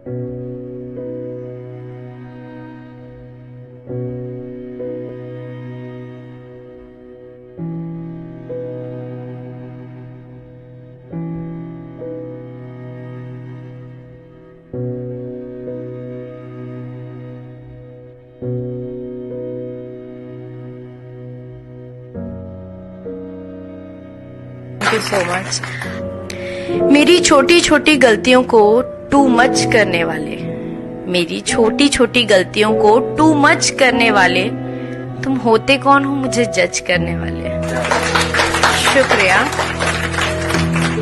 Thank you so much. मेरी छोटी छोटी गलतियों को टू मच करने वाले, मेरी छोटी छोटी गलतियों को टू मच करने वाले, तुम होते कौन हो मुझे जज करने वाले। शुक्रिया।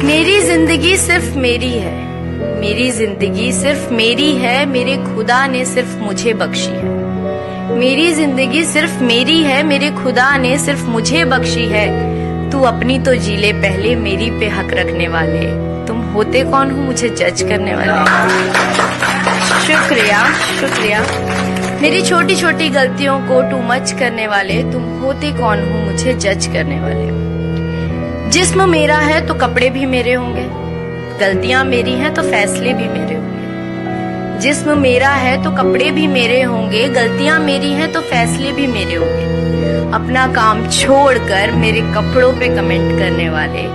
मेरी जिंदगी सिर्फ मेरी है, मेरी जिंदगी सिर्फ मेरी है, मेरे खुदा ने सिर्फ मुझे बख्शी है। मेरी जिंदगी सिर्फ मेरी है, मेरे खुदा ने सिर्फ मुझे बख्शी है। तू अपनी तो जी ले पहले, मेरी पे हक रखने वाले, तुम होते कौन हो मुझे जज करने वाले। शुक्रिया शुक्रिया। मेरी छोटी छोटी गलतियों को टू मच करने वाले, तुम होते कौन हो मुझे जज करने वाले। जिस्म मेरा है तो कपड़े भी मेरे होंगे, गलतियां मेरी हैं तो फैसले भी मेरे होंगे। जिस्म मेरा है तो कपड़े भी मेरे होंगे, गलतियां मेरी हैं तो फैसले भी मेरे होंगे। अपना काम छोड़कर मेरे कपड़ों पे कमेंट करने वाले,